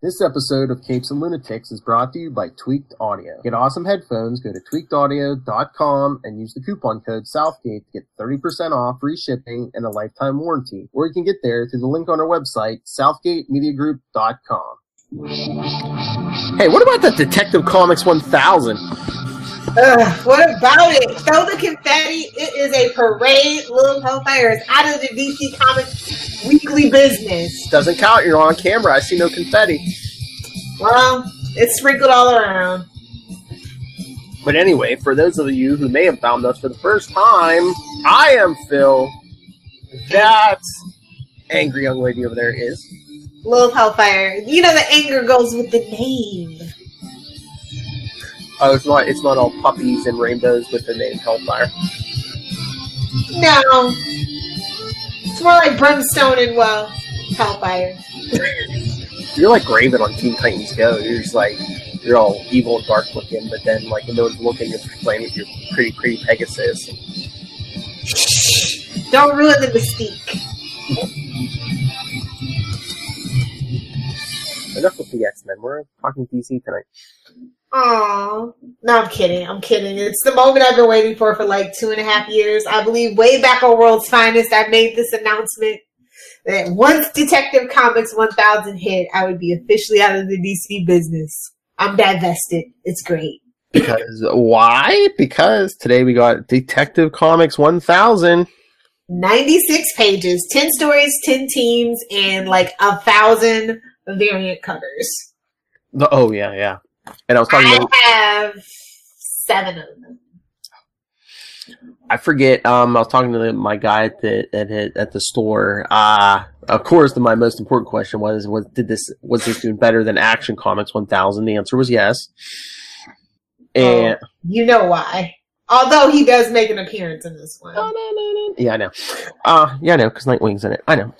This episode of Capes and Lunatics is brought to you by Tweaked Audio. Get awesome headphones, go to tweakedaudio.com and use the coupon code Southgate to get 30% off, free shipping, and a lifetime warranty. Or you can get there through the link on our website, southgatemediagroup.com. Hey, what about that Detective Comics 1000? What about it? Throw the confetti. It is a parade. Little Hellfire is out of the DC Comics weekly business. Doesn't count. You're on camera. I see no confetti. Well, it's sprinkled all around. But anyway, for those of you who may have found us for the first time, I am Phil. That angry young lady over there is Little Hellfire. You know the anger goes with the name. Oh, it's not all puppies and rainbows with the name Hellfire. No. It's more like brimstone and, well, Hellfire. You're like Raven on Teen Titans Go. You're just like, you're all evil and dark looking, but then, like, when no one's looking, you're playing with your pretty Pegasus. Shh. Don't ruin the mystique. Enough with the X-Men. We're talking DC tonight. Aww. No, I'm kidding. It's the moment I've been waiting for like 2.5 years. I believe way back on World's Finest, I made this announcement that once Detective Comics 1000 hit, I would be officially out of the DC business. I'm divested. It's great. Because, why? Because today we got Detective Comics 1000. 96 pages, 10 stories, 10 teams, and like 1,000 variant covers. Oh, yeah. And I was talking I have 7 of them. I forget. I was talking to my guy at the store. Of course, my most important question was this doing better than Action Comics 1000? The answer was yes. And you know why? Although he does make an appearance in this one. Yeah, I know. Yeah, I know, because Nightwing's in it. I know.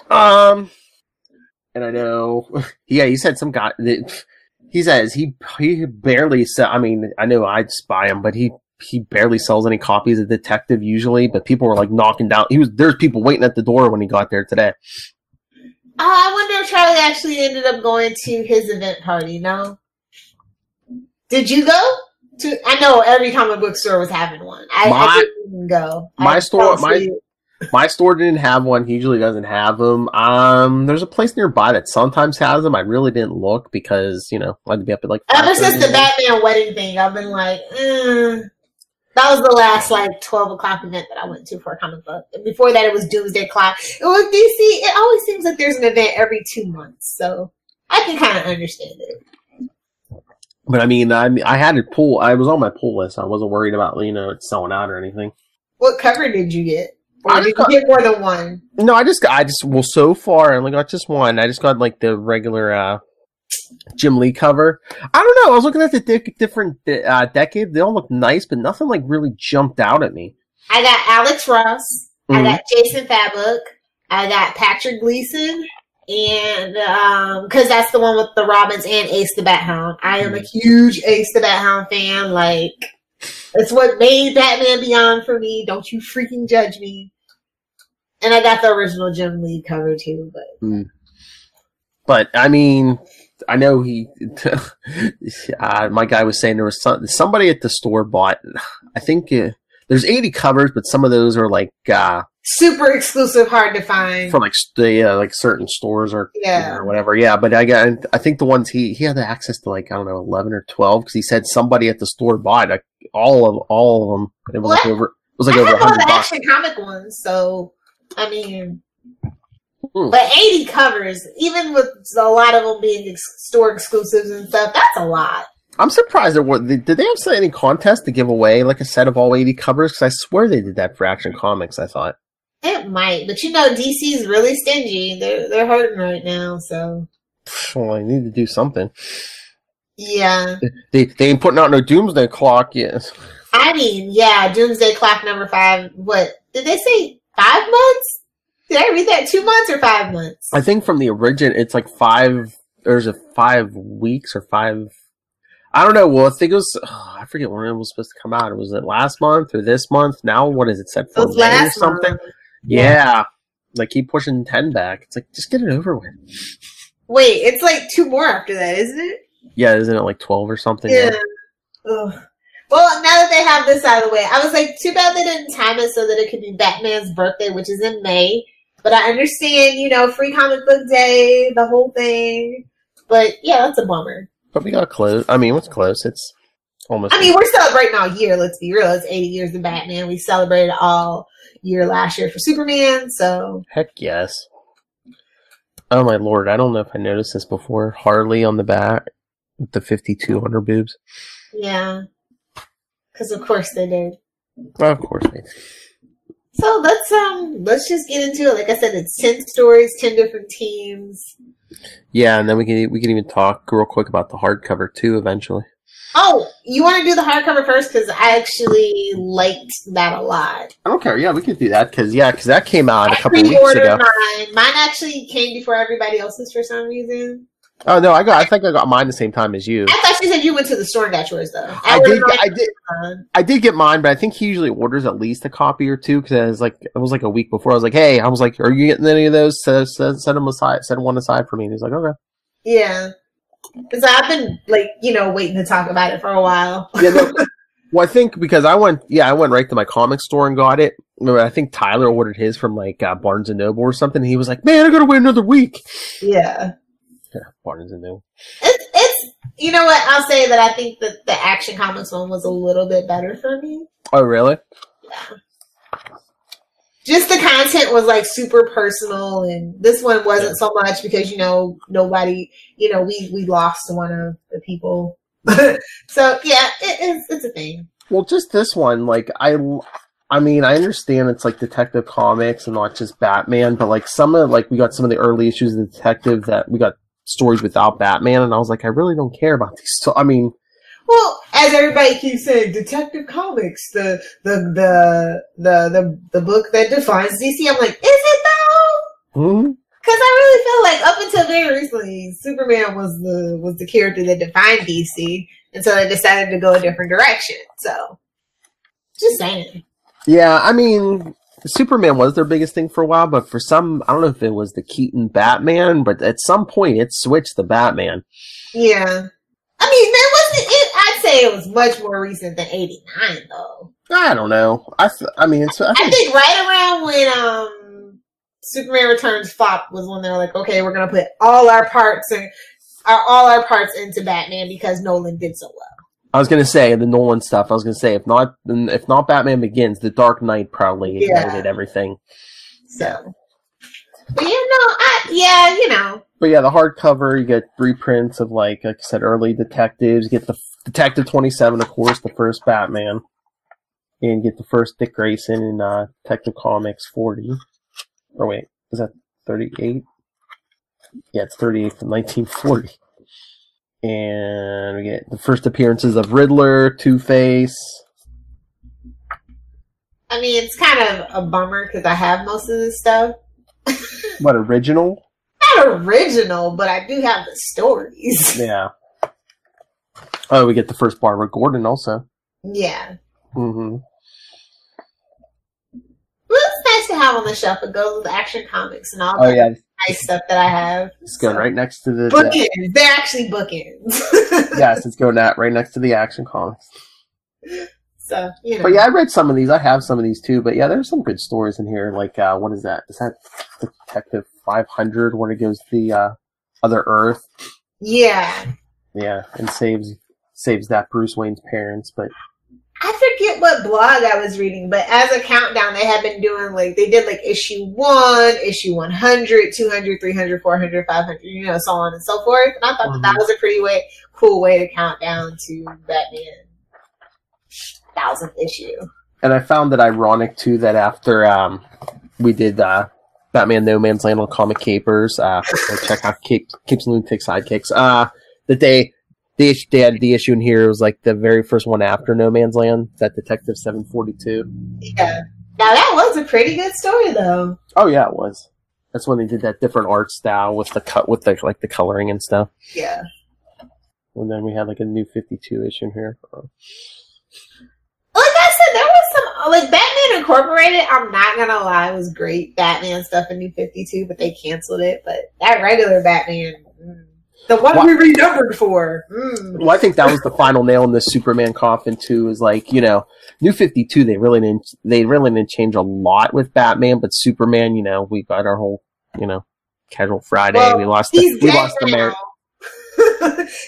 And I know. Yeah, he said some guy that. He says he barely sells. I mean, I know I'd buy him, but he barely sells any copies of Detective usually. But people were like knocking down. There's people waiting at the door when he got there today. I wonder if Charlie actually ended up going to his event party. No, did you go to? I know every comic book store was having one. I didn't even go. My store didn't have one. He usually doesn't have them. There's a place nearby that sometimes has them. I really didn't look because, I'd be up at like... Ever since the Batman wedding thing, I've been like, That was the last, 12 o'clock event that I went to for a comic book. And before that, it was Doomsday Clock. It was DC. It always seems like there's an event every 2 months. So I can kind of understand it. But, I mean, I had it pull. I was on my pull list. I wasn't worried about, it selling out or anything. What cover did you get? Or did you get more than one? No, well, so far I only got just one. I just got the regular Jim Lee cover. I don't know. I was looking at the different decades. They all look nice, but nothing really jumped out at me. I got Alex Ross. Mm-hmm. I got Jason Fabok. I got Patrick Gleason, and because that's the one with the Robins and Ace the Bat Hound. I am a huge Ace the Bat Hound fan. It's what made Batman Beyond for me. Don't you freaking judge me. And I got the original Jim Lee cover too, but. But I mean, I know my guy was saying there was somebody at the store bought. I think there's 80 covers, but some of those are super exclusive, hard to find for certain stores or whatever. Yeah, but I think the ones he had access to 11 or 12 because he said somebody at the store bought all of them. It was over $100. The Action Comic ones, so I mean, but 80 covers, even with a lot of them being store exclusives and stuff, that's a lot. I'm surprised did they have any contest to give away a set of all 80 covers? Because I swear they did that for Action Comics. I thought it might, but DC's really stingy. They're hurting right now, so. Well, I need to do something. Yeah. They ain't putting out no Doomsday Clock yet. I mean, yeah, Doomsday Clock number 5. What did they say? 5 months? Did I read that 2 months or 5 months? I think from the origin, it's 5. There's 5 weeks or 5. I don't know. Well, I think it was. I forget when it was supposed to come out. Was it last month or this month? Now, what is it set for? It was last or something? Month. Yeah. Keep pushing 10 back. It's just get it over with. Wait, it's like 2 more after that, isn't it? Yeah, isn't it like 12 or something? Yeah. Ugh. Well, now that they have this out of the way, I was like, too bad they didn't time it so that it could be Batman's birthday, which is in May. But I understand, free comic book day, the whole thing. But yeah, that's a bummer. But we got close. I mean, what's close? It's almost. I mean, we're celebrating all year. Let's be real. It's 80 years of Batman. We celebrated all year last year for Superman. So heck yes. Oh my lord! I don't know if I noticed this before. Harley on the back with the 5200 boobs. Yeah, because of course they did. Well, of course they did. So let's just get into it. Like I said, it's 10 stories, 10 different teams. Yeah, and then we can even talk real quick about the hardcover too eventually. Oh, you want to do the hardcover first? Because I actually liked that a lot. I don't care. Yeah, we can do that because that came out a couple of weeks ago. Mine actually came before everybody else's for some reason. Oh no, I think I got mine the same time as you. I thought you said you went to the store and got yours though. I did get mine, but I think he usually orders at least a copy or two because it was like a week before. I was like, hey, are you getting any of those? Set them aside. Set one aside for me. And he's like, okay. Yeah, because I've been waiting to talk about it for a while. Yeah, no, well, I think because I went right to my comic store and got it. I think Tyler ordered his from Barnes and Noble or something. And he was like, man, I gotta wait another week. Yeah. Yeah, Barnes and Noble. It's you know what, I'll say that I think that the Action Comics one was a little bit better for me. Oh, really? Yeah. Just the content was super personal, and this one wasn't so much because nobody we lost one of the people. So yeah, it's a thing. Well, just this one, I mean, I understand it's Detective Comics and not just Batman, but we got some of the early issues of Detective that we got stories without Batman, and I was like, I really don't care about these. So, I mean, well, as everybody keeps saying, Detective Comics, the book that defines DC. I'm like, is it though? Mm-hmm. Because I really feel like up until very recently, Superman was the character that defined DC, and so they decided to go a different direction. So, just saying. Yeah, I mean, Superman was their biggest thing for a while, but for some, I don't know if it was the Keaton Batman, but at some point it switched to Batman. Yeah. I mean, there wasn't. I'd say it was much more recent than '89, though. I don't know. I think right around when Superman Returns flopped was when they were like, okay, we're gonna put all our parts into Batman because Nolan did so well. I was gonna say the Nolan stuff. I was gonna say if not Batman Begins, The Dark Knight probably ignited everything. So, but But yeah, the hardcover, you get reprints of like I said, early detectives. You get the Detective 27, of course, the first Batman, and you get the first Dick Grayson in Detective Comics 40. Or wait, is that 38? Yeah, it's 38 from 1940. And we get the first appearances of Riddler, Two-Face. I mean, it's kind of a bummer because I have most of this stuff. What, original? Not original, but I do have the stories. Yeah. Oh, we get the first Barbara Gordon also. Yeah. Mm-hmm. Well, it's nice to have on the shelf. It goes with Action Comics and all that nice stuff that I have. It's going right next to the... bookends. They're actually bookends. Yes, it's going right next to the Action Comics. So, But yeah, I read some of these. I have some of these too. But yeah, there's some good stories in here. Like, what is that? Is that Detective 500 when it goes to the other Earth? Yeah. Yeah, and saves that Bruce Wayne's parents. But I forget what blog I was reading, but as a countdown, they had been doing they did issue 1, issue 100, 200, 300, 400, 500, so on and so forth. And I thought that was a pretty cool way to count down to Batman 1000th issue. And I found it ironic too that after we did Batman No Man's Land on Comic Capers, check out Capes and Lunatic Sidekicks. That they had the issue in here. It was like the very first one after No Man's Land, that Detective 742. Yeah. Now that was a pretty good story, though. Oh yeah, it was. That's when they did that different art style with the the coloring and stuff. Yeah. And then we had a new 52 issue in here. Like I said, there was some Batman Incorporated. I'm not gonna lie, it was great Batman stuff in New 52, but they canceled it. But that regular Batman The one we renumbered for. Well, I think that was the final nail in this Superman coffin too. Is like, you know, New 52. They really didn't change a lot with Batman, but Superman, you know, we got our whole, you know, Casual Friday. Well, we lost the mayor.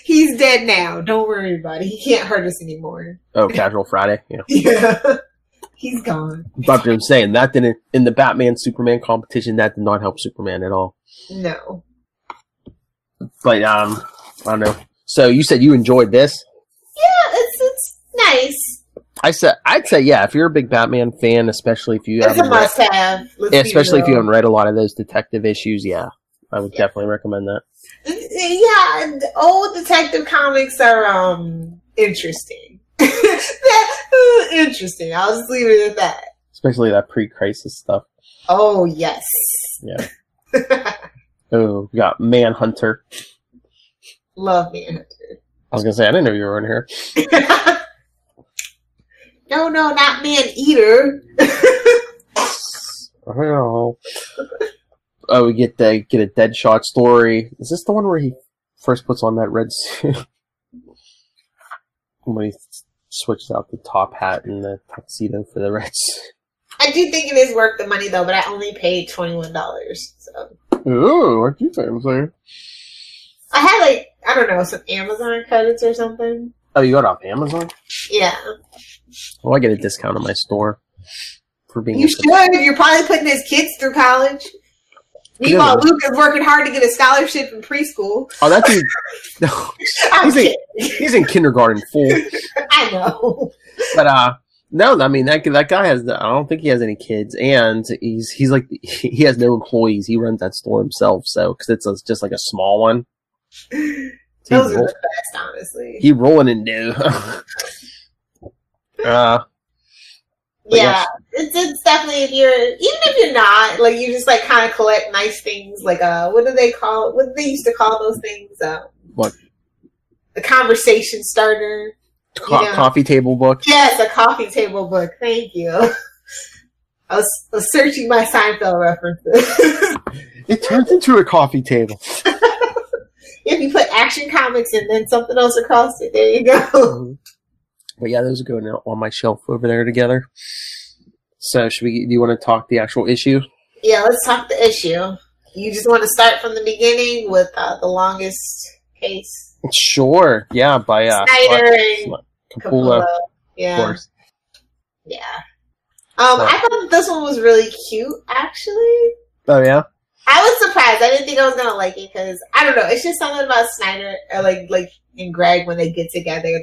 He's dead now. Don't worry about it. He can't hurt us anymore. Oh, Casual Friday. Yeah. Yeah. He's gone. But I'm saying that didn't, in the Batman Superman competition, that did not help Superman at all. No. But I don't know. So you said you enjoyed this? Yeah, it's nice. I'd say yeah. If you're a big Batman fan, especially if you it's a must-have. Especially if you haven't read a lot of those detective issues, yeah, I would definitely recommend that. Yeah, old Detective Comics are interesting. Interesting. I'll just leave it at that. Especially that pre-crisis stuff. Oh yes. Yeah. Oh, we got Manhunter. Love Manhunter. I was gonna say I didn't know you were in here. No, not Man-Eater. Oh, we get a Deadshot story. Is this the one where he first puts on that red suit? When he switches out the top hat and the tuxedo for the red suit. I do think it is worth the money though, but I only paid $21. So. Ooh, what you saying? I had I don't know, some Amazon credits or something. Oh, you got it off Amazon? Yeah. Well, I get a discount in my store for being. You should. You're probably putting his kids through college. Meanwhile, Luke is working hard to get a scholarship in preschool. Oh, that dude. No, he's in kindergarten full. I know. But no, I mean that guy has. I don't think he has any kids, and he's like he has no employees. He runs that store himself, so because it's just like a small one. Those are the best, honestly. He rolling in new. Yeah, it's definitely even if you're not you just kind of collect nice things what do they used to call those things? What? The conversation starter. Coffee table book. Yes, a coffee table book. Thank you. I was searching my Seinfeld references. It turns into a coffee table. If you put Action Comics and then something else across it, there you go. But yeah, those are going on my shelf over there together. So do you want to talk the actual issue? Yeah, let's talk the issue. You just want to start from the beginning with the longest case? Sure. Yeah, by Snyder and Capullo. Yeah. Of course. Yeah. I thought this one was really cute, actually. Oh, yeah? I was surprised. I didn't think I was gonna like it because I don't know. It's just something about Snyder, or and Greg when they get together.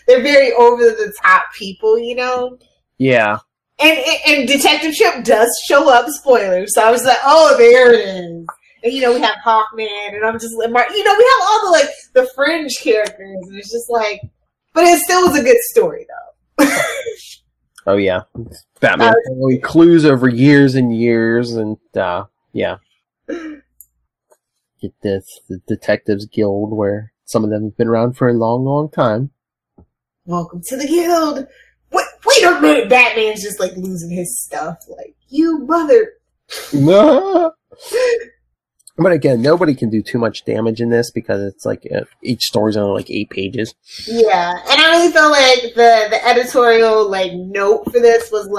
They're very over the top people, you know. Yeah. And Detective Chimp does show up. Spoilers. So I was like, oh, there it is. And we have Hawkman, and I'm just we have all the fringe characters, and it's just but it still was a good story though. Oh yeah, Batman following clues over years and years, and yeah. Get the Detectives Guild, where some of them have been around for a long, long time. Welcome to the guild. Wait a minute, Batman's just losing his stuff. You mother. No. But again, nobody can do too much damage in this because it's each story's only 8 pages. Yeah, and I really feel like the editorial note for this was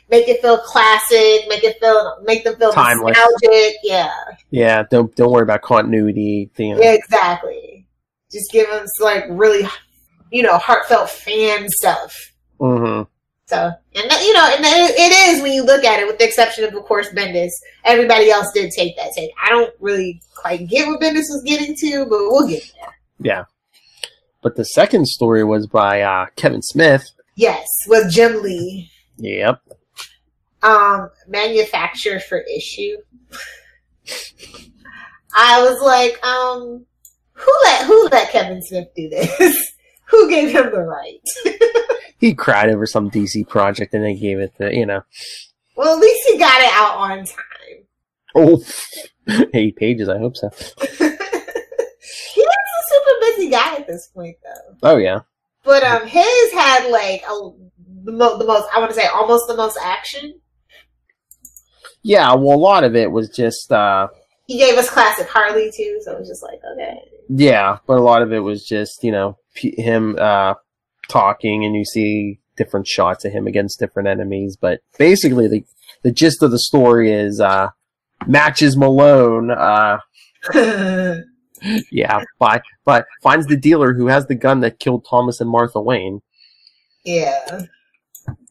make it feel classic, make them feel timeless, nostalgic. Yeah. Yeah, don't worry about continuity. Yeah, exactly. Just give us really, heartfelt fan stuff. Mm-hmm. So, and it is when you look at it, with the exception of course, Bendis. Everybody else did take that take. I don't really quite get what Bendis was getting to, but we'll get there. Yeah. But the second story was by Kevin Smith. Yes, with Jim Lee. Yep. Manufactured for issue. I was like, who let Kevin Smith do this? Who gave him the right? He cried over some DC project and they gave it the, Well, at least he got it out on time. Oh, 8 pages, I hope so. He is a super busy guy at this point, though. Oh, yeah. But his had, the most, I want to say, almost the most action. Yeah, well, a lot of it was just, He gave us classic Harley too, so it was just like, okay. Yeah, but a lot of it was just, him talking, and you see different shots of him against different enemies. But basically, the gist of the story is matches Malone. Yeah, but finds the dealer who has the gun that killed Thomas and Martha Wayne. Yeah.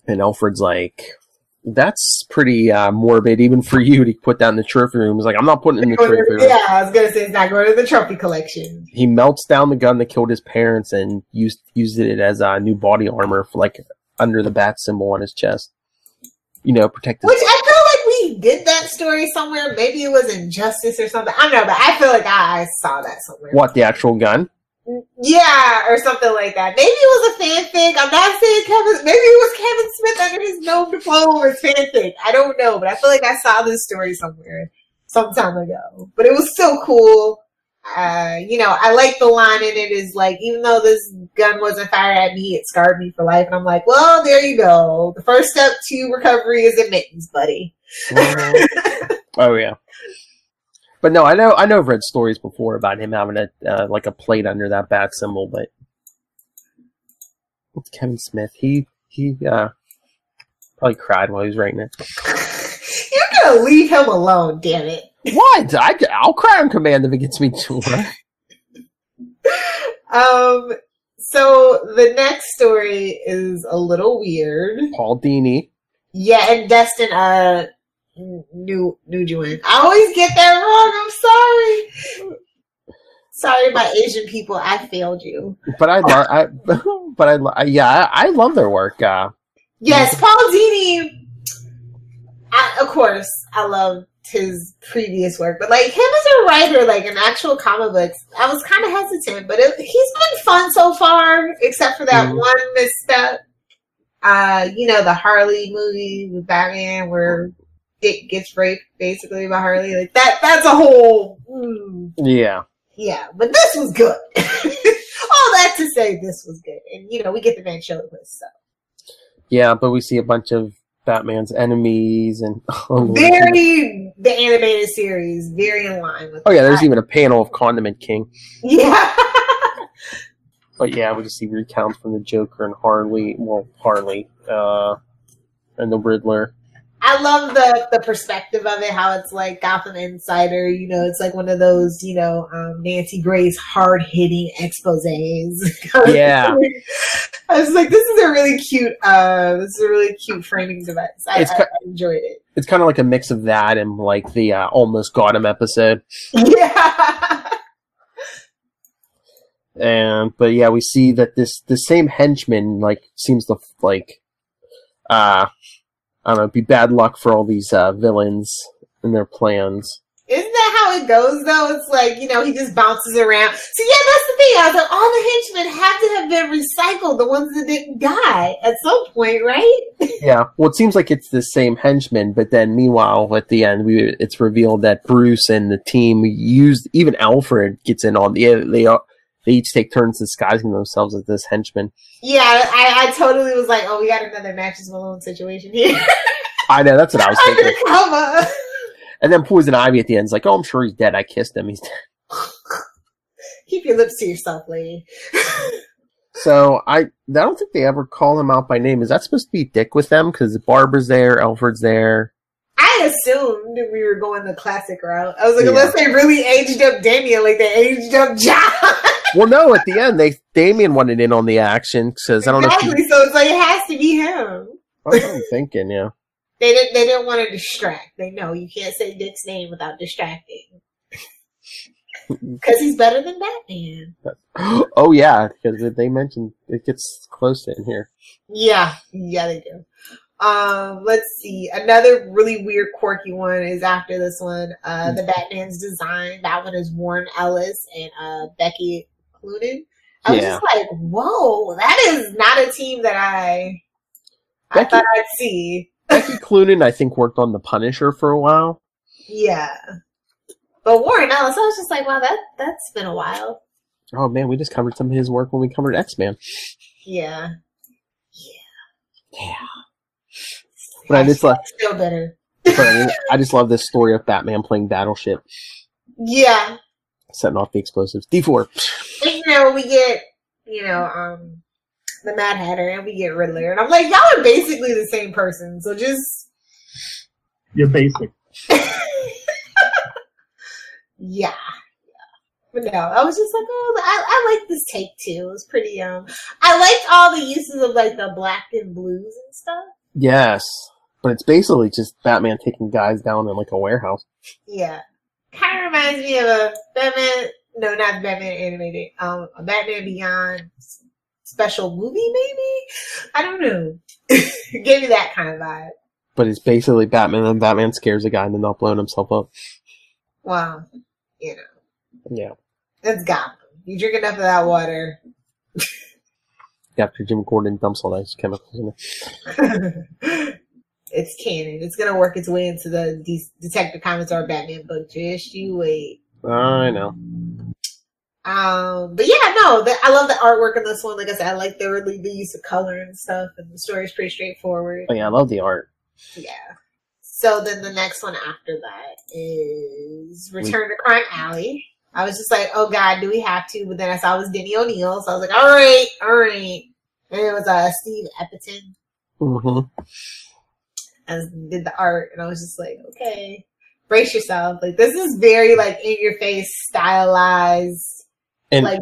And Alfred's like, that's pretty morbid, even for you to put that in the trophy room. He's like, I'm not putting it in the trophy room. Yeah, I was going to say it's not going to the trophy collection. He melts down the gun that killed his parents and used it as new body armor for, like, under the bat symbol on his chest. Protect his... Which I feel like we did that story somewhere. Maybe it was Injustice or something. I don't know, but I feel like I saw that somewhere. What, the actual gun? Yeah, or something like that. Maybe it was a fanfic. I'm not saying maybe it was Kevin Smith under his gnome diploma or fanfic. I don't know, but I feel like I saw this story somewhere some time ago. But it was still cool. I like the line in it is like, even though this gun wasn't fired at me, it scarred me for life. And I'm like, well, there you go. The first step to recovery is admittance, buddy. Oh yeah. But no, I know I've read stories before about him having a plate under that bat symbol, but it's Kevin Smith. He probably cried while he was writing it. You're gonna leave him alone, damn it. What? I'll cry on command if it gets me to work. So the next story is a little weird. Paul Dini. Yeah, and Destin Nguyen. I always get that wrong. I'm sorry. Sorry, my Asian people. I failed you. But I love their work. Yes, Paul Dini. Of course, I love his previous work, but like him as a writer, like in actual comic books, I was kind of hesitant. But he's been fun so far, except for that one misstep. The Harley movie with Batman where Dick gets raped basically by Harley. Like that's a whole yeah. But this was good. All that to say, this was good, and we get the ventriloquist stuff. Yeah, but we see a bunch of Batman's enemies and the animated series, very in line with. Oh yeah, there's even a panel of Condiment King. Yeah. But yeah, we just see recounts from the Joker and Harley, and the Riddler. I love the perspective of it, how it's like Gotham Insider, it's like one of those, Nancy Grace hard-hitting exposés. Yeah. I was like, this is a really cute framing device. I enjoyed it. It's kind of like a mix of that and like the Almost Got Him episode. Yeah. But yeah, we see that the same henchman seems to I don't know, be bad luck for all these villains and their plans. Isn't that how it goes, though? It's like, he just bounces around. So, yeah, that's the thing. I was like, all the henchmen have to have been recycled, the ones that didn't die at some point, right? Yeah. Well, it seems like it's the same henchman, but then meanwhile, at the end, it's revealed that Bruce and the team even Alfred gets in on they each take turns disguising themselves as this henchman. Yeah, I totally was like, oh, we got another Matches Malone situation here. I know, that's what I was thinking. Undercover. And then Poison Ivy at the end is like, oh, I'm sure he's dead. I kissed him. He's dead. Keep your lips to yourself, lady. So, I don't think they ever call him out by name. Is that supposed to be Dick with them? Because Barbara's there, Alfred's there. I assumed we were going the classic route. I was like, unless they really aged up Damien like they aged up John. Well, no, at the end, Damien wanted in on the action. Says, I don't know. So it's like, it has to be him. That's what I'm thinking, yeah. They didn't want to distract. They know you can't say Dick's name without distracting. Because he's better than Batman. Oh, yeah, because they mentioned it gets close in here. Yeah, they do. Let's see. Another really weird, quirky one is after this one. The Batman's design. That one is Warren Ellis and Becky Cloonan. I was just like, whoa, that is not a team that I thought I'd see. Becky Cloonan, I think, worked on The Punisher for a while. Yeah. But Warren Ellis, I was just like, wow, that's been a while. Oh, man, we just covered some of his work when we covered X-Men. Yeah. But I just love still better. But I just love this story of Batman playing Battleship. Yeah. Setting off the explosives. D4. And, we get, the Mad Hatter and we get Riddler. And I'm like, y'all are basically the same person. So just... You're basic. Yeah. But no, I was just like, oh, I like this take too. It was pretty, I liked all the uses of like the black and blues and stuff. Yes. But it's basically just Batman taking guys down in like a warehouse. Yeah. Kind of reminds me of a Batman, no, not Batman animated, a Batman Beyond special movie maybe? I don't know. It gave me that kind of vibe. But it's basically Batman, and Batman scares a guy into not blowing himself up. Wow. Yeah. It's Gotham. You drink enough of that water. After Jim Gordon dumps all those chemicals in it. It's canon. It's going to work its way into the Detective Comics or Batman book. Just you wait. I know. But yeah, no, I love the artwork in this one. Like I said, I like the use of color and stuff, and the story is pretty straightforward. Oh yeah, I love the art. Yeah. So then the next one after that is Return to Crime Alley. I was just like, oh God, do we have to? But then I saw it was Denny O'Neil, so I was like, all right. And it was Steve Epperton. Mm-hmm. And did the art, and I was just like, okay, brace yourself. Like, this is very, like, in-your-face, stylized. And like,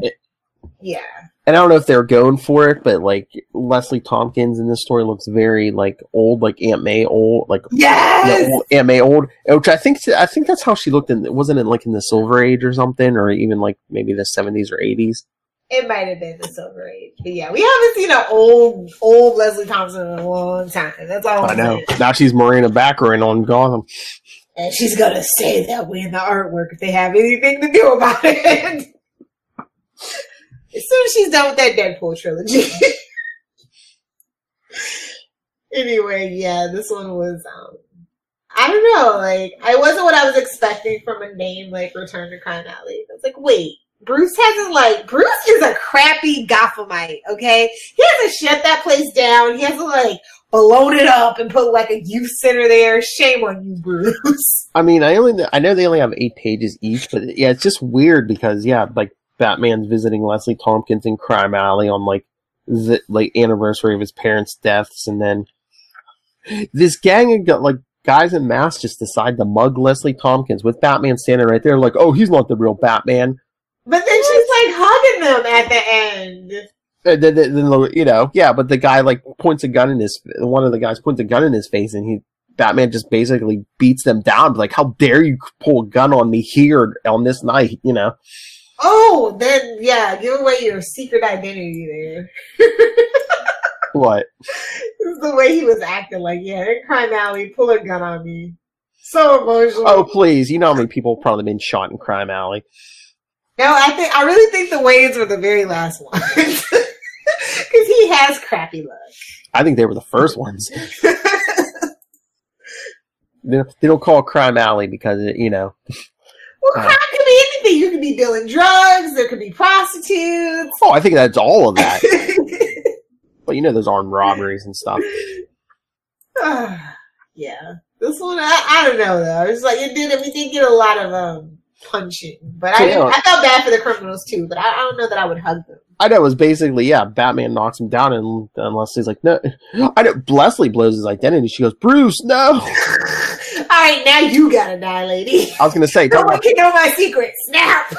yeah. And I don't know if they're going for it, but, like, Leslie Tompkins in this story looks very, like, old, like Aunt May old. Like, yes! Aunt May old. Which I think that's how she looked wasn't it, like, in the Silver Age or something? Or even, like, maybe the 70s or 80s? It might have been the Silver Age. But yeah, we haven't seen an old Leslie Thompson in a long time. That's all I know. Now she's Marina Baccarin on Gotham. And she's going to say that way in the artwork if they have anything to do about it. As soon as she's done with that Deadpool trilogy. Anyway, yeah, this one was, I don't know, like, it wasn't what I was expecting from a name like Return to Crime Alley. I was like, wait. Bruce is a crappy Gothamite, okay? He hasn't shut that place down. He hasn't, like, blown it up and put, like, a youth center there. Shame on you, Bruce. I mean, I know they only have 8 pages each, but yeah, it's just weird because, yeah, like, Batman's visiting Leslie Tompkins in Crime Alley on, like, the anniversary of his parents' deaths, and then this gang of, like, guys in masks just decide to mug Leslie Tompkins with Batman standing right there, like, oh, he's not the real Batman. But then she's like hugging them at the end. Then, yeah, but the guy like points a gun in one of the guys points a gun in his face, and Batman just basically beats them down. Like, how dare you pull a gun on me here on this night, Oh, then yeah, give away your secret identity there. What? This is the way he was acting. Like, yeah, in Crime Alley, pull a gun on me. So emotional. Oh, please! You know how many people have probably been shot in Crime Alley. No, I really think the Waynes were the very last ones. Because he has crappy luck. I think they were the first ones. They don't call it Crime Alley because, Well, crime could be anything. You could be dealing drugs. There could be prostitutes. Oh, I think that's all of that. But there's armed robberies and stuff. Yeah. This one, I don't know, though. It's like, we did get a lot of, punching, but I felt bad for the criminals too. But I don't know that I would hug them. I know it was basically Batman knocks him down, and Leslie's like, no. Leslie blows his identity. She goes, Bruce, no. All right, now you gotta die, lady. I was gonna say, no one can know my secret. Snap.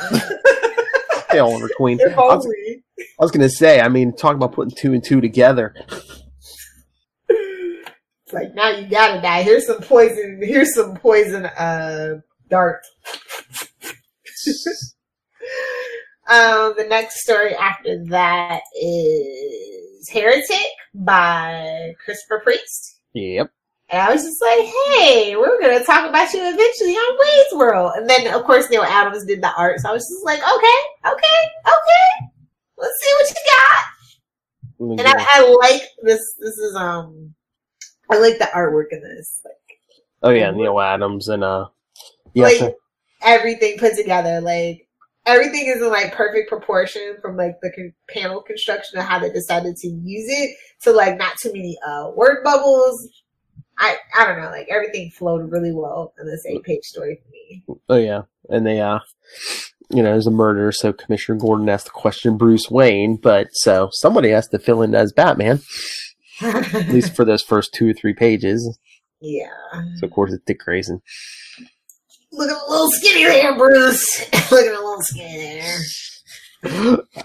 Hey, Oliver Queen. I was gonna say, talk about putting 2 and 2 together. It's like, now you gotta die. Here's some poison. Dart. The next story after that is Heretic by Christopher Priest. Yep. And I was just like, hey, we're going to talk about you eventually on Wayne's World. And then, of course, Neil Adams did the art. So I was just like, okay. Let's see what you got. And I like this. This is, I like the artwork in this. Like, oh, yeah, Neil Adams and, like, everything put together. Like, everything is in, like, perfect proportion from, like, the panel construction and how they decided to use it to, like, not too many word bubbles. I don't know, like everything flowed really well in this 8-page story for me. Oh yeah, and they there's a murder, so Commissioner Gordon has to question Bruce Wayne, but so somebody has to fill in as Batman, at least for those first 2 or 3 pages. Yeah. So of course it's Dick Grayson. Look at a little skinny there, Bruce. Look at a little skinny there.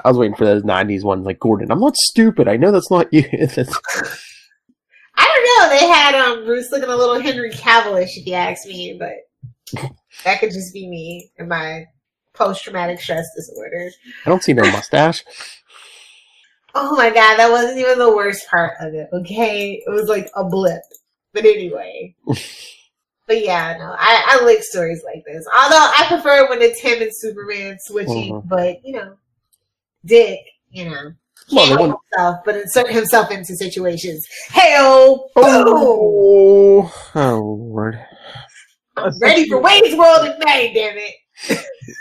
I was waiting for those 90s ones like Gordon. I'm not stupid. I know that's not you. I don't know. They had Bruce looking a little Henry Cavill-ish, if you ask me, but that could just be me and my post-traumatic stress disorder. I don't see no mustache. Oh my god, that wasn't even the worst part of it, okay? It was like a blip. But anyway. But yeah, no, I like stories like this. Although I prefer when it's him and Superman switching, but, Dick, can't help himself, but insert himself into situations. Hey-oh! Oh, Lord. I'm ready for Wayne's World in May, damn it.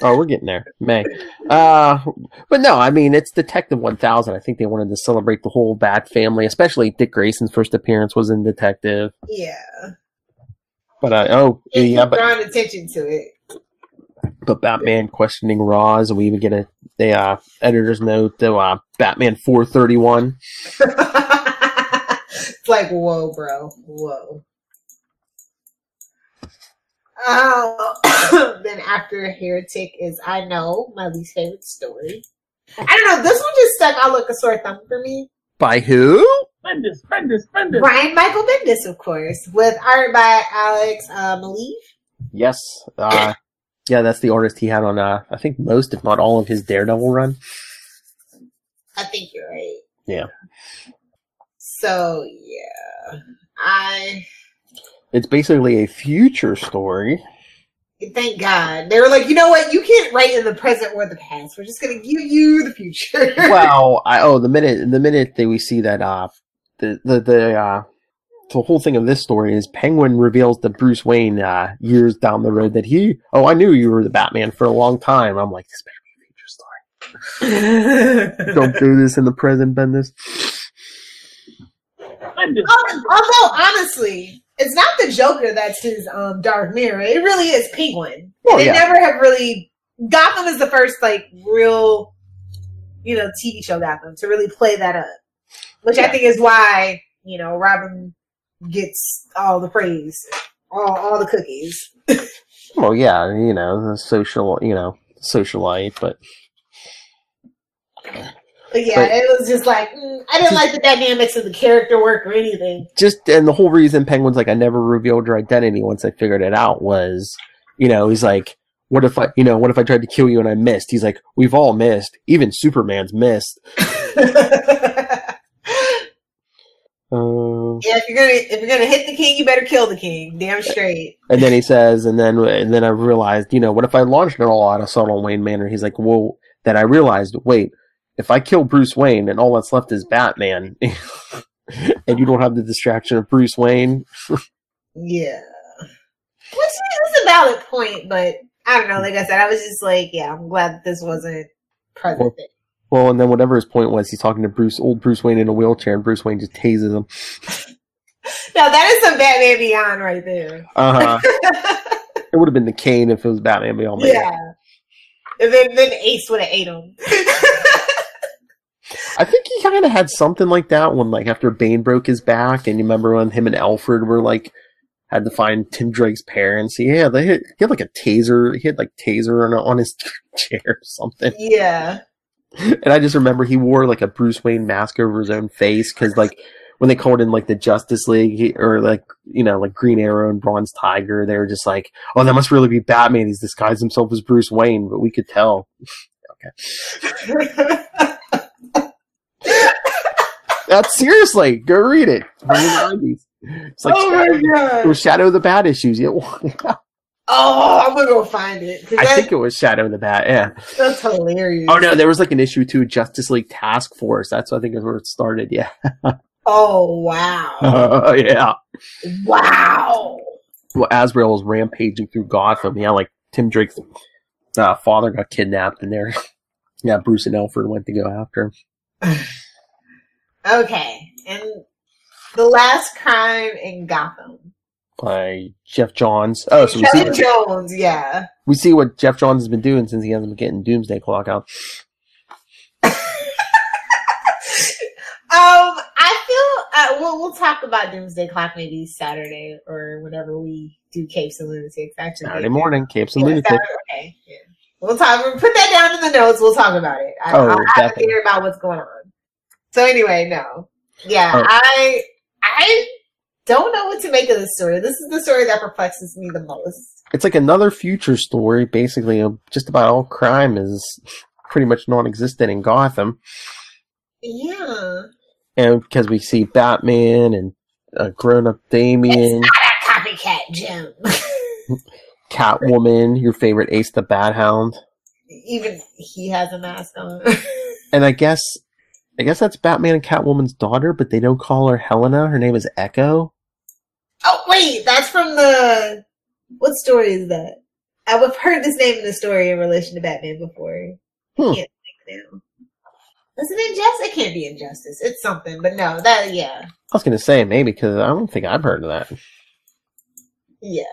Oh, we're getting there. May. But no, I mean, it's Detective 1000. I think they wanted to celebrate the whole Bat family, especially Dick Grayson's first appearance was in Detective. Yeah. But, drawing attention to it. But Batman questioning Roz, and we even get a editor's note to Batman 431. It's like, whoa, bro. Whoa. Oh, then after Heretic is I Know, my least favorite story. I don't know, this one just stuck out like a sore thumb for me. By who? Bendis. Brian Michael Bendis, of course, with art by Alex Maleev. Yes. Yeah, that's the artist he had on, I think most, if not all, of his Daredevil run. I think you're right. Yeah. So, yeah. It's basically a future story. Thank God. They were like, you know what? You can't write in the present or the past. We're just going to give you the future. Well, the minute that we see that, the whole thing of this story is Penguin reveals to Bruce Wayne, years down the road that I knew you were the Batman for a long time. I'm like, this better be a future story. Don't do this in the present, Bendis. Although, honestly, it's not the Joker that's his Dark Mirror. It really is Penguin. They never have really... Gotham is the first, real, TV show Gotham to really play that up. Which I think is why, Robin gets all the praise. All the cookies. Well, yeah, the socialite, but... But it was just like, I didn't like the dynamics of the character work or anything. And the whole reason Penguin's like, I never revealed your identity once I figured it out was, he's like, what if I tried to kill you and I missed? He's like, we've all missed. Even Superman's missed. If you're gonna hit the king, you better kill the king. Damn straight. And then he says, and then I realized, what if I launched it all out of Subtle Wayne Manor? He's like, well, then I realized, wait, if I kill Bruce Wayne and all that's left is Batman, and you don't have the distraction of Bruce Wayne. Yeah. Which is a valid point, but I don't know, like I said, I was just like, yeah, I'm glad that this wasn't present. Well, and then whatever his point was, he's talking to old Bruce Wayne in a wheelchair, and Bruce Wayne just tases him. Now, that is some Batman Beyond right there. Uh-huh. It would have been the Kane if it was Batman Beyond. Yeah. And then Ace would have ate him. I think he kind of had something like that when, after Bane broke his back, and you remember when him and Alfred were, had to find Tim Drake's parents. He had a taser. He had, taser on his chair or something. Yeah. And I just remember he wore, a Bruce Wayne mask over his own face, because, when they called in, the Justice League, Green Arrow and Bronze Tiger, they were just like, oh, that must really be Batman. He's disguised himself as Bruce Wayne, but we could tell. Okay. That's seriously, go read it. From the 90s. It's oh my god! It was Shadow of the Bat issues. Yeah. Oh, I'm gonna go find it. I think it was Shadow of the Bat. Yeah, that's hilarious. Oh no, there was an issue too, Justice League Task Force. That's I think is where it started. Yeah. Oh wow! Yeah. Wow. Well, Azrael was rampaging through Gotham. Yeah, Tim Drake's father got kidnapped, and there, Bruce and Alfred went to go after him. Okay, and The Last Crime in Gotham. By Jeff Johns. Oh, so Jeff Jones, yeah. We see what Jeff Johns has been doing since he hasn't been getting Doomsday Clock out. I feel we'll talk about Doomsday Clock maybe Saturday or whenever we do Capes and Lunatics. Actually, Saturday morning, Capes and Lunatics. Okay, yeah. We'll talk. We'll put that down in the notes. We'll talk about it. I'll have to hear about what's going on. So anyway, no, yeah, I don't know what to make of this story. This is the story that perplexes me the most. It's like another future story, basically. Just about all crime is pretty much non-existent in Gotham. Yeah. And because we see Batman and a grown-up Damian. It's not a copycat, Jim. Catwoman, your favorite Ace the Bat Hound. Even he has a mask on. And I guess that's Batman and Catwoman's daughter, but they don't call her Helena. Her name is Echo. Oh, wait, that's from what story is that? I've heard this name in the story in relation to Batman before. I can't think now. Is it Injustice? It can't be Injustice. It's something, but no, yeah. I was going to say maybe, because I don't think I've heard of that. Yeah.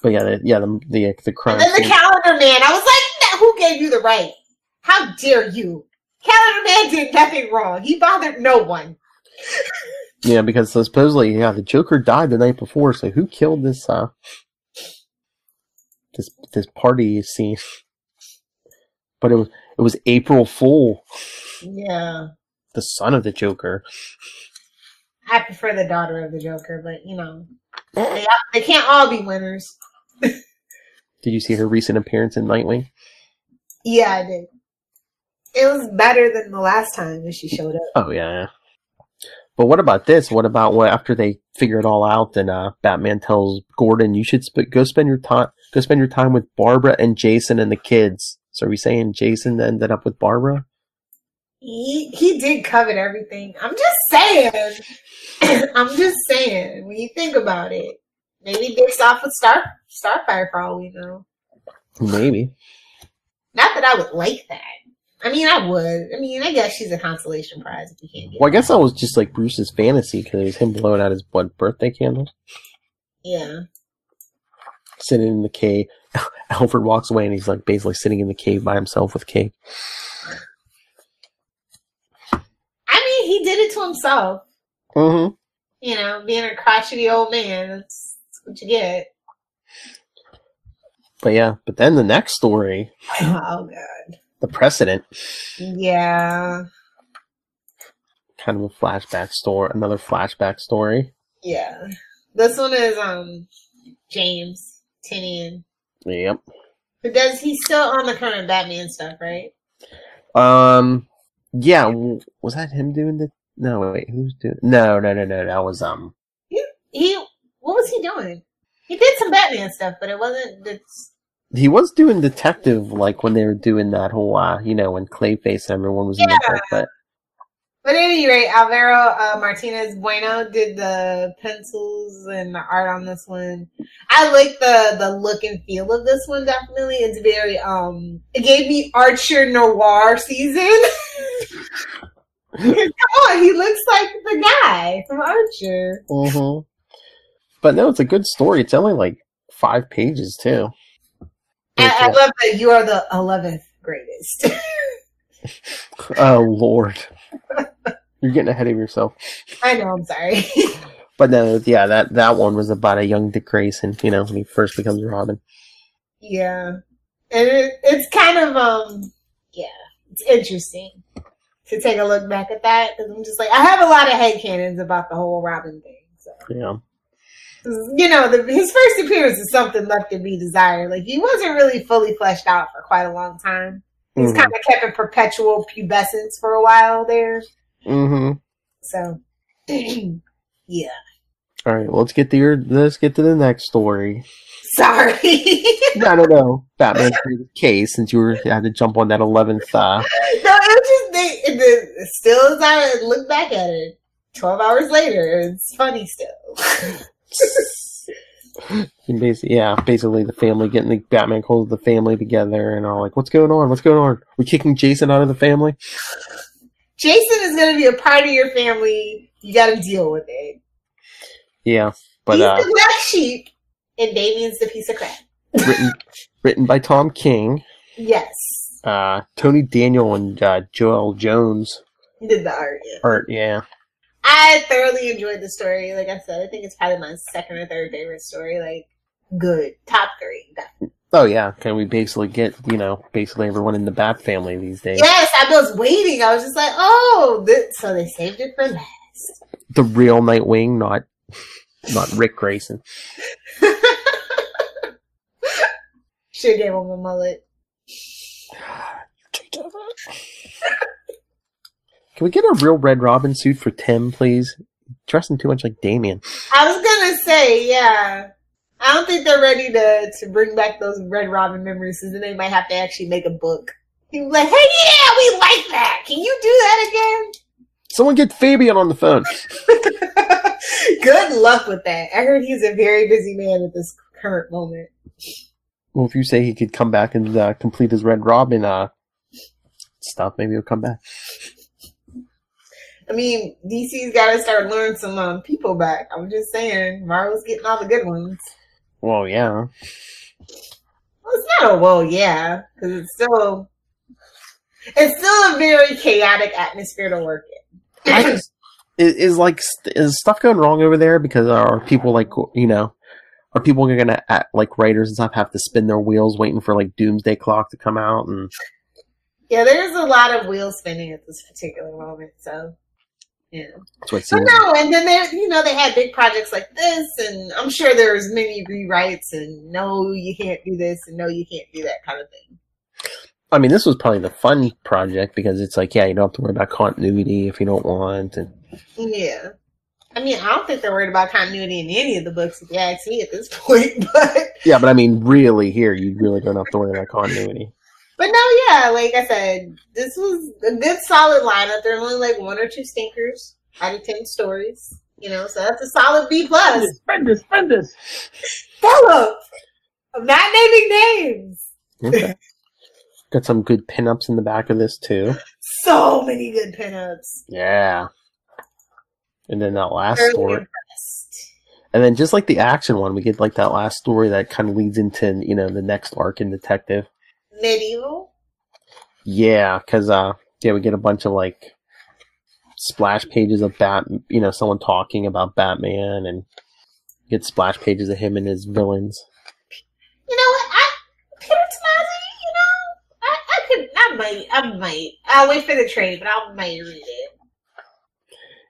But the crime. And then the Calendar Man. I was like, who gave you the right? How dare you? Calendar Man did nothing wrong. He bothered no one. Yeah, because supposedly, the Joker died the night before, so who killed this this party scene? But it was April Fool. Yeah. The son of the Joker. I prefer the daughter of the Joker, but they can't all be winners. Did you see her recent appearance in Nightwing? Yeah, I did. It was better than the last time that she showed up. Oh yeah. But what about this? What about after they figure it all out? And Batman tells Gordon, "You should go spend your time with Barbara and Jason and the kids." So are we saying Jason ended up with Barbara? He did covet everything. I'm just saying. I'm just saying. When you think about it, maybe based off of Starfire for all we know. Maybe. Not that I would like that. I mean, I would. I mean, I guess she's a consolation prize if you can't get Well, I guess that was just like Bruce's fantasy because it was him blowing out his birthday candle. Yeah. Sitting in the cave. Alfred walks away and he's like basically sitting in the cave by himself with cake. I mean, he did it to himself. Mm-hmm. Being a crotchety old man, that's what you get. But then the next story. Oh, God. The Precedent. Yeah. Kind of a flashback story. Another flashback story. Yeah. This one is James Tynion. Yep. But he's still on the current Batman stuff, right? Yeah. Was that him doing the? No, wait. Who's doing? No. That was He. What was he doing? He did some Batman stuff, but it wasn't. He was doing detective, like when they were doing that whole, when Clayface and everyone was in the book. But at any rate, Alvaro Martinez Bueno did the pencils and the art on this one. I like the look and feel of this one, definitely. It's very, it gave me Archer Noir season. Come on, he looks like the guy from Archer. Mm-hmm. But no, it's a good story. It's only like 5 pages, too. I love that you are the 11th greatest. Oh, Lord. You're getting ahead of yourself. I know, I'm sorry. But no, yeah, that one was about a young Dick Grayson, when he first becomes Robin. Yeah. And it's kind of, it's interesting to take a look back at that. Because I'm just like, I have a lot of headcanons about the whole Robin thing. So. Yeah. His first appearance is something left to be desired. Like, he wasn't really fully fleshed out for quite a long time. He's kind of kept in perpetual pubescence for a while there. Mm-hmm. So, yeah. All right, well, let's get to the next story. Sorry. No. Batman created a case since you had to jump on that 11th. No, it was just still as I look back at it, 12 hours later, it's funny still. Basically the family getting the Batman calls the family together and all like, what's going on? We're kicking Jason out of the family. Jason is going to be a part of your family You gotta deal with it. Yeah, but he's the black sheep, and Damien's the piece of crap. written by Tom King. Yes. Tony Daniel and Joel Jones did the art. Yeah. Art, yeah. I thoroughly enjoyed the story. Like I said, I think it's probably my second or third favorite story. Like, good. Top 3. Definitely. Oh, yeah. Can we basically get, basically everyone in the Bat family these days? Yes, I was waiting. I was just like, oh, so they saved it for last. The real Nightwing, not Rick Grayson. Should gave him a mullet. Can we get a real Red Robin suit for Tim, please? Dressing too much like Damien. I was gonna say, yeah. I don't think they're ready to bring back those Red Robin memories, so then they might have to actually make a book. He'd be like, hey, yeah, we like that. Can you do that again? Someone get Fabian on the phone. Good luck with that. I heard he's a very busy man at this current moment. Well, if you say he could come back and complete his Red Robin stuff, maybe he'll come back. I mean, DC's got to start luring some people back. I'm just saying, Marvel's getting all the good ones. Well, yeah. Well, it's not yeah, because it's still a very chaotic atmosphere to work in. Is stuff going wrong over there? Because are people are people going to writers and stuff have to spin their wheels waiting for Doomsday Clock to come out? And yeah, there's a lot of wheel spinning at this particular moment. So yeah, but no, and then they had big projects like this, and I'm sure there's many rewrites and no, you can't do this, and no, you can't do that kind of thing. I mean, this was probably the fun project because it's you don't have to worry about continuity if you don't want. And yeah. I mean, I don't think they're worried about continuity in any of the books, if you ask me at this point. But yeah, but I mean, really, here you really don't have to worry about continuity. But no, yeah, like I said, this was a good, solid lineup. There are only 1 or 2 stinkers out of 10 stories, so that's a solid B+. Spend this. Philip, I'm not naming names. Okay. Got some good pinups in the back of this too. So many good pinups. Yeah. And then that last Very story. Impressed. And then just like the action one, we get that last story that kind of leads into, the next arc in Detective. Medieval? Yeah, because, we get a bunch of, splash pages of someone talking about Batman, and get splash pages of him and his villains. You know what? Peter Tomasi, I might. I'll wait for the trade, but I might read it.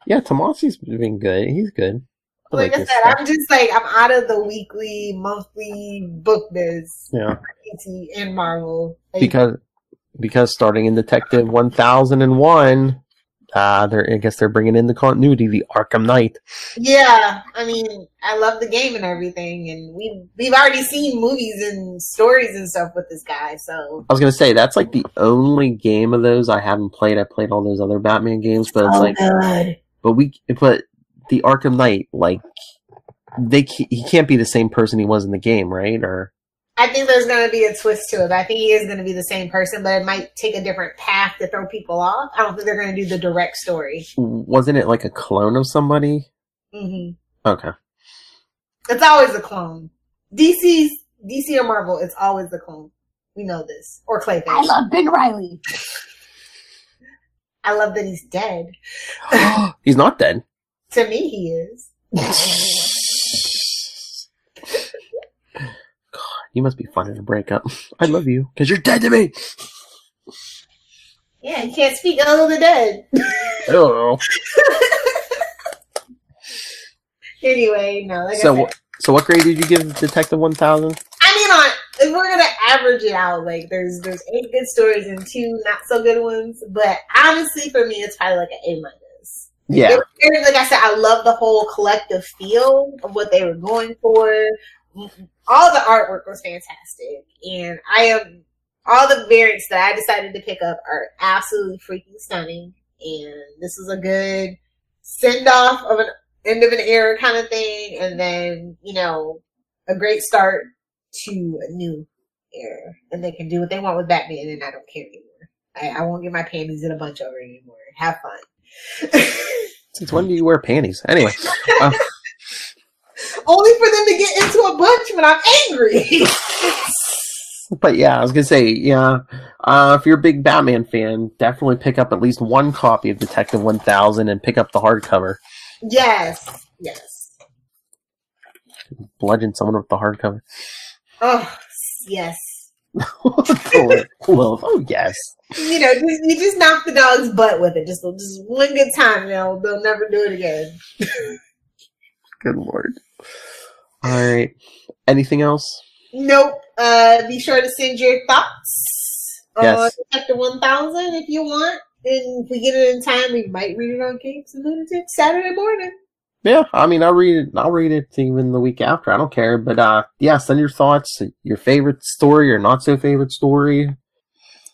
Yeah, Tomasi's been good. He's good. Like I said, stuff. I'm just I'm out of the weekly, monthly book biz. Yeah. DC and Marvel. Because starting in Detective 1001, I guess they're bringing in the continuity, the Arkham Knight. Yeah, I mean, I love the game and everything, and we've already seen movies and stories and stuff with this guy. So I was gonna say that's the only game of those I haven't played. I played all those other Batman games, but it's good. But the Arkham Knight, he can't be the same person he was in the game, right? Or I think there's going to be a twist to it. I think he is going to be the same person, but it might take a different path to throw people off. I don't think they're going to do the direct story. Wasn't it a clone of somebody? Mm-hmm. Okay. It's always a clone. DC or Marvel, it's always a clone. We know this. Or Clayface. I love Ben Reilly. I love that he's dead. He's not dead. To me, he is. God, you must be fun in a breakup. I love you because you're dead to me. Yeah, you can't speak ill of the dead. Hello. Anyway, no. So what grade did you give Detective 1000? I mean, if we're gonna average it out, there's 8 good stories and 2 not so good ones. But honestly, for me, it's probably an A-. Yeah. Like I said, I love the whole collective feel of what they were going for. All the artwork was fantastic, and all the variants that I decided to pick up are absolutely freaking stunning. And this is a good send off of an end of an era kind of thing, and then a great start to a new era, and they can do what they want with Batman, and I don't care anymore. I won't get my panties in a bunch over it anymore. Have fun. Since when do you wear panties? Anyway. Only for them to get into a bunch when I'm angry. But yeah, I was going to say, yeah, if you're a big Batman fan, definitely pick up at least one copy of Detective 1000 and pick up the hardcover. Yes. Bludgeon someone with the hardcover. Oh, yes. Oh, yes. You know, you just knock the dog's butt with it. Just one good time, and they'll never do it again. Good Lord. All right. Anything else? Nope. Be sure to send your thoughts on Detective 1000 if you want. And if we get it in time, we might read it on Capes and Lunatics Saturday morning. Yeah, I mean, I'll read it even the week after. I don't care. But yeah, send your thoughts, your favorite story, your not so favorite story.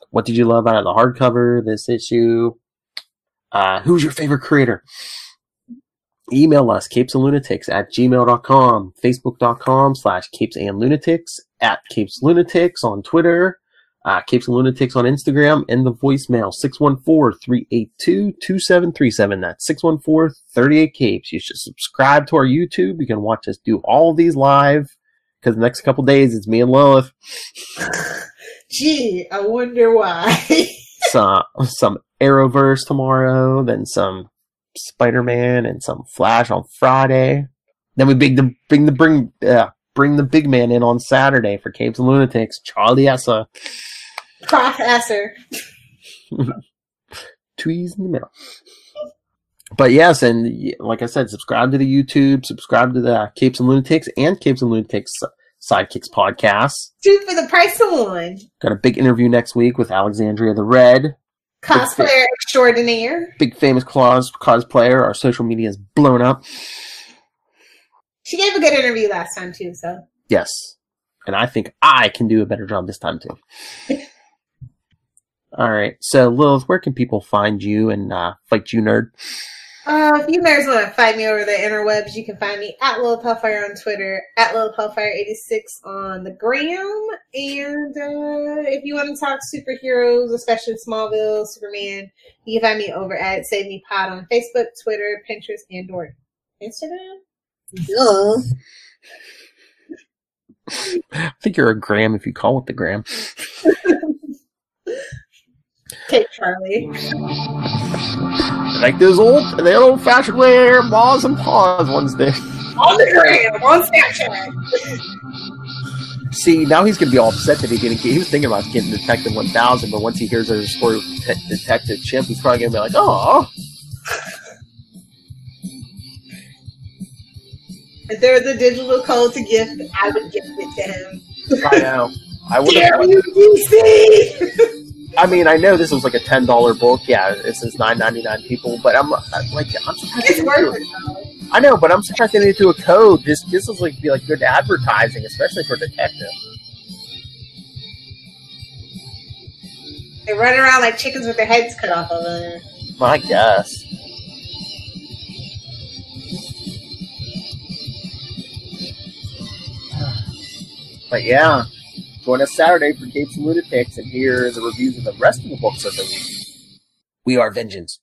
What did you love out of the hardcover, this issue? Who's your favorite creator? Email us, capesandlunatics@gmail.com, facebook.com/capesandlunatics, @capeslunatics on Twitter, Capes and Lunatics on Instagram, and the voicemail, 614-382-2737. That's 614-38-CAPES. You should subscribe to our YouTube. You can watch us do all of these live, because the next couple days it's me and Lilith. Gee, I wonder why. Some Arrowverse tomorrow, then some Spider-Man and some Flash on Friday. Then we bring the big man in on Saturday for Capes and Lunatics, Charlie Essa. Cross Esser. Two E's in the middle. But yes, and like I said, subscribe to the YouTube, subscribe to the Capes and Lunatics and Capes and Lunatics Sidekicks podcast. Two for the price of one. Got a big interview next week with Alexandria the Red. Cosplayer extraordinaire. Big famous cosplayer. Our social media is blown up. She gave a good interview last time too, so. Yes. And I think I can do a better job this time too. Alright, so Lilith, where can people find you and fight you, nerd? If you nerds want to find me over the interwebs, you can find me at Lilith Hellfire on Twitter, at Lilith Hellfire86 on the gram, and if you want to talk superheroes, especially Smallville, Superman, you can find me over at Save Me Pod on Facebook, Twitter, Pinterest, and or Instagram. Duh. I think you're a gram if you call it the gram. Okay, Charlie. Like those old-fashioned way balls and paws ones there. On the gram, on Snapchat. See, now he's going to be all upset that he was thinking about getting Detective 1000, but once he hears the story of Detective Chimp, he's probably going to be like, oh. If there was a digital code to gift, I would gift it to him. I know. I would have. Damn you, DC! I mean, I know this was like a $10 book. Yeah, this is $9.99 people, but I'm surprised. It's worth it, though. I know, but I'm surprised they didn't do a code. This is like be like good advertising, especially for Detective. They run around like chickens with their heads cut off of them. I guess. But yeah, join us Saturday for Capes and Lunatics and hear the reviews of the rest of the books of the week. We are vengeance.